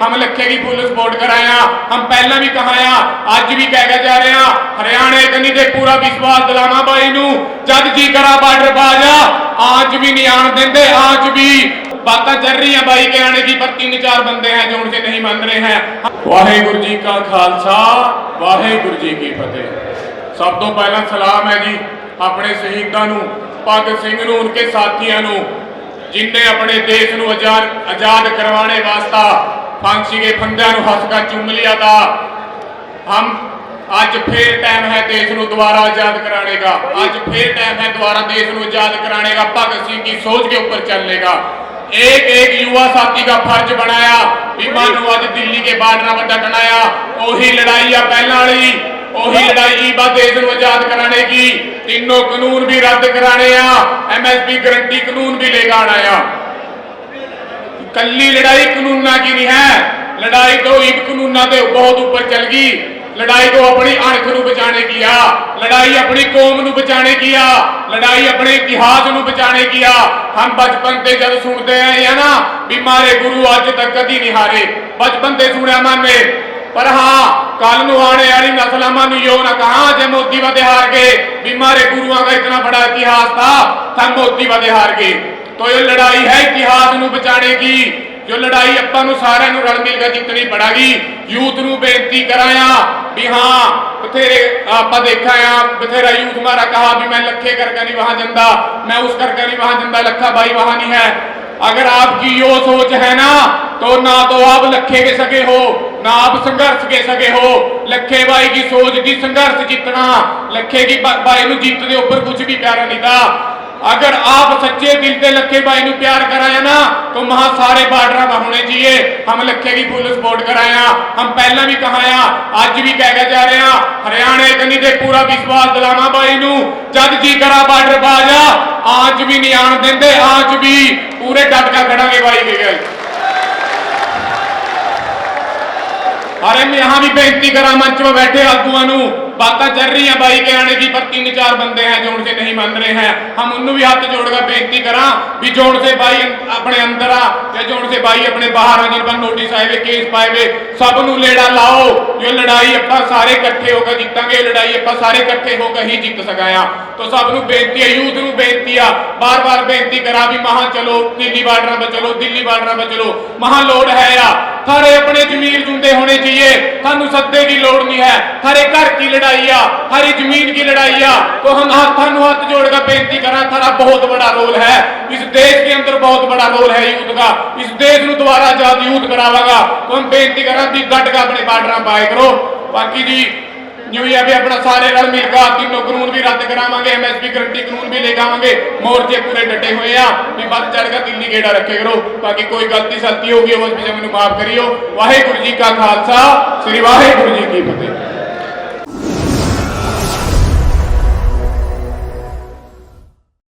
हम लखे की फुल सपोर्ट कराया। हम पहला भी कहाया, अज भी कह के जा रहे हैं, हरियाणे कनी दे पूरा विश्वास दिलावा बाई नूं, जद जी करा बार्डर बाजा, आज भी नहीं आन देंदे, आज भी बातें चल रही हैं बाई के आने की, पर 3-4 बंदे हैं जो उनसे नहीं मान रहे हैं। वाहेगुरु जी का खालसा, वाहेगुरु जी की फतेह। सब तो पहला सलाम है जी अपने शहीदों नूं, भगत सिंह नूं, उनके साथियों नूं, जिन्हें अपने देश नूं आजाद करवाने वास्ता फांसी के फंदियां नूं हस कर चूम लिया था। हम अज फिर टाइम है देश नूं दोबारा आजाद कराने का, अज फिर टाइम है दोबारा देश नूं आजाद कराने का। भगत सिंह की सोच के ऊपर चलने का एक एक युवा साथी का फर्ज बनाया भी मानो अज दिल्ली के बार्डर पर डटनाया। ओही लड़ाई आ पहला वाली, ओही लड़ाई बा देश नूं आजाद कराने की। तीनों कानून भी रद्द कराने आ, MSP गारंटी कानून भी लेकर आना आ। कल्ली लड़ाई कानूना की नहीं है, लड़ाई तो ईद कानूना के बहुत ऊपर चल गई। लड़ाई तो अपनी अणख नूं बचाने की आ, लड़ाई अपनी कौम नूं बचाने की आ, लड़ाई अपने इतिहास नूं बचाने की आ। हम बचपन से जब सुनते हैं ना भी मारे गुरु अज तक कदी नहीं हारे, बचपन से सुनिया माने, पर हाँ कल नूं आने वाली नस्लां मानू यो ना कहा जे मोदी वादे हार गए, भी मारे गुरुओं का इतना बड़ा इतिहास था, हम मोदी वादे हार गए। तो ये लड़ाई है इतिहास नूं बचाने की, जो लड़ाई आपां नूं सारिआं नूं रल मिल के जितनी पड़ेगी। यूथ नूं बेनती कराया भी हाँ बथेरे आपां देखा आ, बथेरा यूथ हमारा कहा भी मैं लखे करके नहीं वहां जंदा, मैं उस करके नहीं वहां जंदा, लखा भाई वहां नहीं है। अगर आपकी यो सोच है ना तो आप लखे के सके हो, ना आप संघर्ष के सके हो। लखे भाई की सोच की संघर्ष जीतना, लखे की भाई नूं जीत दे ऊपर कुछ भी प्यारा नहीं था। अगर आप सच्चे दिल से लखे भाई नूं प्यार कराया ना तो वहां सारे बार्डर में होने चाहिए। हम लखे की फुल सपोर्ट कराया। हम पहला भी कहाया, अज भी कह के जा रहे हैं, हरियाणे कनी दे पूरा विश्वास दिलावा बाई नूं, जद जी करा बार्डर बाजा, आज भी नहीं आन देंदे, आज भी पूरे डट का खड़ांगे बाई के गए। अरे मैं यहां भी बेनती करा मंच में बैठे आगुआ नूं, बातें चल रही हैं बाई के आने की, पर 3-4 बंदे हैं जो उनसे नहीं मान रहे हैं। हम उन्होंने भी हाथ जोड़कर बेनती करा भी जोड़ से बाई अपने अंदर आ या जोड़ से बाई अपने बाहर आ, जिन पर नोटिस आए हुए, केस पाए हुए, सब नूं लेड़ा लाओ। जो लड़ाई आपां सारे इकट्ठे होकर जीतांगे, लड़ाई आपां सारे इकट्ठे होकर ही जीत सकाया। तो सब नूं बेनती है, यूथ नूं बेनती आ, बार बार बेनती करा भी महा चलो दिल्ली बार्डर पर चलो, दिल्ली बार्डर पर चलो, महा लोड़ है आ। थारे अपने जमीर जुंदे होने चाहिए, थानू सद्दे की लोड़ नहीं है। थारे घर की लड़ाई आ, थारी जमीन की लड़ाई आ, तो हम थानू हाथ जोड़कर बेनती करा, थारा बहुत बड़ा रोल है इस देश के अंदर, बहुत बड़ा रोल है यूथ का। इस देश नूं दोबारा आजाद यूथ करावेगा। तो हम बेनती करा भी डट का अपने बार्डर पाए करो। बाकी जी यूं ही अभी अपना सारे रल मिलकर तीनों कानून भी रद्द करावांगे, MSP गारंटी कानून भी लेके आवांगे। मोर्चे पूरे डटे हुए आ भी बद चढ़कर दिल्ली गेड़ा रखे करो। बाकी कोई गलती सलती होगी उस विषय में माफ करियो। वाहेगुरु जी का खालसा, श्री वाहेगुरु जी की फतेह।